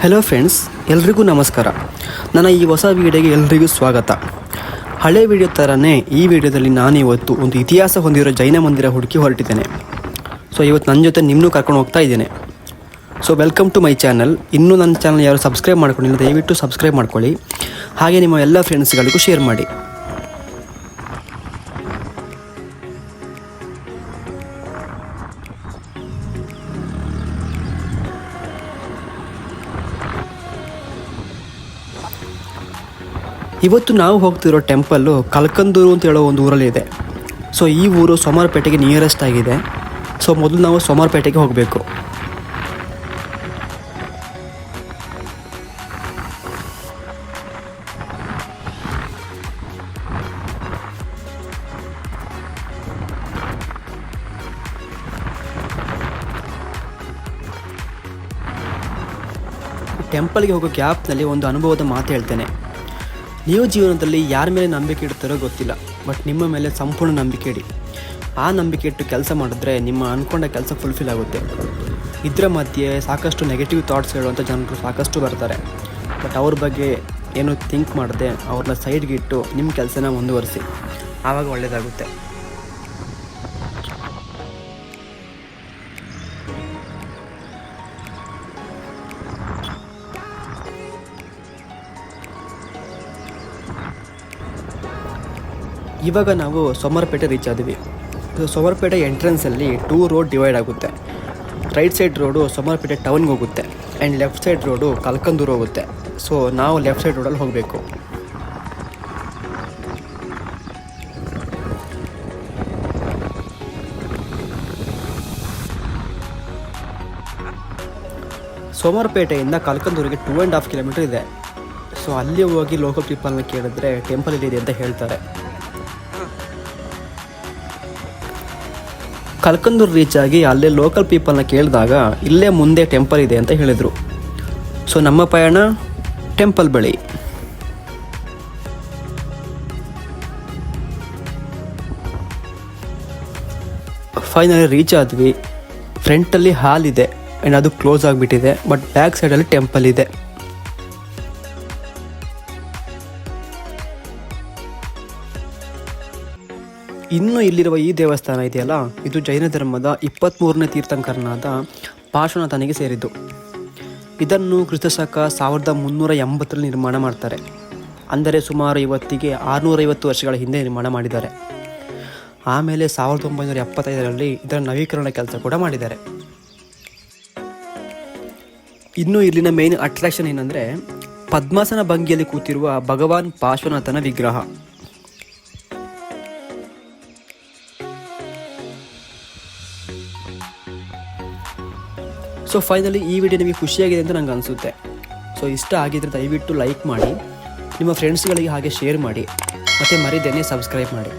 Hello friends, ಎಲ್ರಿಗೂ ನಮಸ್ಕಾರ. ನನ್ನ ಈ ಹೊಸ ವಿಡಿಯೋಗೆ ಎಲ್ರಿಗೂ ಸ್ವಾಗತ. ಹಳೆ ವಿಡಿಯೋ ಥರನೇ ಈ ವಿಡಿಯೋದಲ್ಲಿ ನಾನು ಇವತ್ತು ಒಂದು ಇತಿಹಾಸ ಹೊಂದಿರೋ ಜೈನ ಮಂದಿರ ಹುಡುಕಿ ಹೊರಟಿದ್ದೇನೆ. ಸೊ ಇವತ್ತು ನನ್ನ ಜೊತೆ ನಿಮ್ಮನ್ನು ಕರ್ಕೊಂಡು ಹೋಗ್ತಾ ಇದ್ದೇನೆ. So welcome to my channel. ಇನ್ನೂ ನನ್ನ ಚಾನಲ್ ಯಾರು ಸಬ್ಸ್ಕ್ರೈಬ್ ಮಾಡ್ಕೊಂಡಿಲ್ಲ, ದಯವಿಟ್ಟು ಸಬ್ಸ್ಕ್ರೈಬ್ ಮಾಡ್ಕೊಳ್ಳಿ. ಹಾಗೆ ನಿಮ್ಮ ಎಲ್ಲ ಫ್ರೆಂಡ್ಸ್ಗಳಿಗೂ ಶೇರ್ ಮಾಡಿ. ಇವತ್ತು ನಾವು ಹೋಗ್ತಿರೋ ಟೆಂಪಲ್ಲು ಕಲ್ಕಂದೂರು ಅಂತ ಹೇಳೋ ಒಂದು ಊರಲ್ಲಿ ಇದೆ. ಸೊ ಈ ಊರು ಸೋಮವಾರಪೇಟೆಗೆ ನಿಯರೆಸ್ಟ್ ಆಗಿದೆ. ಸೊ ಮೊದಲು ನಾವು ಸೋಮವಾರಪೇಟೆಗೆ ಹೋಗಬೇಕು. ಟೆಂಪಲ್ಗೆ ಹೋಗೋ ಗ್ಯಾಪ್ನಲ್ಲಿ ಒಂದು ಅನುಭವದ ಮಾತು ಹೇಳ್ತೇನೆ. ನೀವು ಜೀವನದಲ್ಲಿ ಯಾರ ಮೇಲೆ ನಂಬಿಕೆ ಇಡ್ತಾರೋ ಗೊತ್ತಿಲ್ಲ, ಬಟ್ ನಿಮ್ಮ ಮೇಲೆ ಸಂಪೂರ್ಣ ನಂಬಿಕೆ ಇಡಿ. ಆ ನಂಬಿಕೆ ಇಟ್ಟು ಕೆಲಸ ಮಾಡಿದ್ರೆ ನಿಮ್ಮ ಅಂದ್ಕೊಂಡ ಕೆಲಸ ಫುಲ್ಫಿಲ್ ಆಗುತ್ತೆ. ಇದರ ಮಧ್ಯೆ ಸಾಕಷ್ಟು ನೆಗೆಟಿವ್ ಥಾಟ್ಸ್ ಹೇಳುವಂಥ ಜನರು ಸಾಕಷ್ಟು ಬರ್ತಾರೆ. ಬಟ್ ಅವ್ರ ಬಗ್ಗೆ ಏನು ಥಿಂಕ್ ಮಾಡದೆ ಅವ್ರನ್ನ ಸೈಡ್ಗೆ ಇಟ್ಟು ನಿಮ್ಮ ಕೆಲಸನ ಮುಂದುವರಿಸಿ, ಆವಾಗ ಒಳ್ಳೆಯದಾಗುತ್ತೆ. ಇವಾಗ ನಾವು ಸೋಮವಾರಪೇಟೆ ರೀಚ್ ಆದ್ವಿ. ಸೋಮವಾರಪೇಟೆ ಎಂಟ್ರೆನ್ಸಲ್ಲಿ 2 ರೋಡ್ ಡಿವೈಡ್ ಆಗುತ್ತೆ. ರೈಟ್ ಸೈಡ್ ರೋಡು ಸೋಮವಾರಪೇಟೆ ಟೌನ್ಗೆ ಹೋಗುತ್ತೆ ಆ್ಯಂಡ್ ಲೆಫ್ಟ್ ಸೈಡ್ ರೋಡು ಕಲ್ಕಂದೂರು ಹೋಗುತ್ತೆ. ಸೊ ನಾವು ಲೆಫ್ಟ್ ಸೈಡ್ ರೋಡಲ್ಲಿ ಹೋಗಬೇಕು. ಸೋಮವಾರಪೇಟೆಯಿಂದ ಕಲ್ಕಂದೂರಿಗೆ 2.5 ಕಿಲೋಮೀಟರ್ ಇದೆ. ಸೊ ಅಲ್ಲಿ ಹೋಗಿ ಲೋಕಲ್ ಪೀಪಲ್ನ ಕೇಳಿದ್ರೆ ಟೆಂಪಲ್ ಇದೆ ಅಂತ ಹೇಳ್ತಾರೆ. ಕಲ್ಕಂದೂರು ರೀಚ್ ಆಗಿ ಅಲ್ಲೇ ಲೋಕಲ್ ಪೀಪಲ್ನ ಕೇಳಿದಾಗ ಇಲ್ಲೇ ಮುಂದೆ ಟೆಂಪಲ್ ಇದೆ ಅಂತ ಹೇಳಿದರು. ಸೊ ನಮ್ಮ ಪಯಣ ಟೆಂಪಲ್ ಬಳಿ. ಫೈನಲಿ ರೀಚ್ ಆದ್ವಿ. ಫ್ರಂಟಲ್ಲಿ ಹಾಲ್ ಇದೆ ಆ್ಯಂಡ್ ಅದು ಕ್ಲೋಸ್ ಆಗಿಬಿಟ್ಟಿದೆ, ಬಟ್ ಬ್ಯಾಕ್ ಸೈಡಲ್ಲಿ ಟೆಂಪಲ್ ಇದೆ. ಇನ್ನು ಇಲ್ಲಿರುವ ಈ ದೇವಸ್ಥಾನ ಇದೆಯಲ್ಲ, ಇದು ಜೈನ ಧರ್ಮದ 23ನೇ ತೀರ್ಥಂಕರನಾದ ಪಾರ್ಶ್ವನಾಥನಿಗೆ ಸೇರಿದ್ದು. ಇದನ್ನು ಕ್ರಿಸ್ತಶಕ 1380ರಲ್ಲಿ ನಿರ್ಮಾಣ ಮಾಡ್ತಾರೆ. ಅಂದರೆ ಸುಮಾರು ಇವತ್ತಿಗೆ 650 ವರ್ಷಗಳ ಹಿಂದೆ ನಿರ್ಮಾಣ ಮಾಡಿದ್ದಾರೆ. ಆಮೇಲೆ 1975ರಲ್ಲಿ ಇದರ ನವೀಕರಣ ಕೆಲಸ ಕೂಡ ಮಾಡಿದ್ದಾರೆ. ಇನ್ನು ಇಲ್ಲಿನ ಮೇನ್ ಅಟ್ರಾಕ್ಷನ್ ಏನಂದರೆ ಪದ್ಮಾಸನ ಭಂಗಿಯಲ್ಲಿ ಕೂತಿರುವ ಭಗವಾನ್ ಪಾರ್ಶ್ವನಾಥನ ವಿಗ್ರಹ. ಸೊ ಫೈನಲಿ ಈ ವಿಡಿಯೋ ನಿಮಗೆ ಖುಷಿಯಾಗಿದೆ ಅಂತ ನಂಗೆ ಅನಿಸುತ್ತೆ. ಸೊ ಇಷ್ಟ ಆಗಿದ್ರೆ ದಯವಿಟ್ಟು ಲೈಕ್ ಮಾಡಿ, ನಿಮ್ಮ ಫ್ರೆಂಡ್ಸ್ಗಳಿಗೆ ಹಾಗೆ ಶೇರ್ ಮಾಡಿ, ಮತ್ತು ಮರಿದೇನೆ ಸಬ್ಸ್ಕ್ರೈಬ್ ಮಾಡಿ.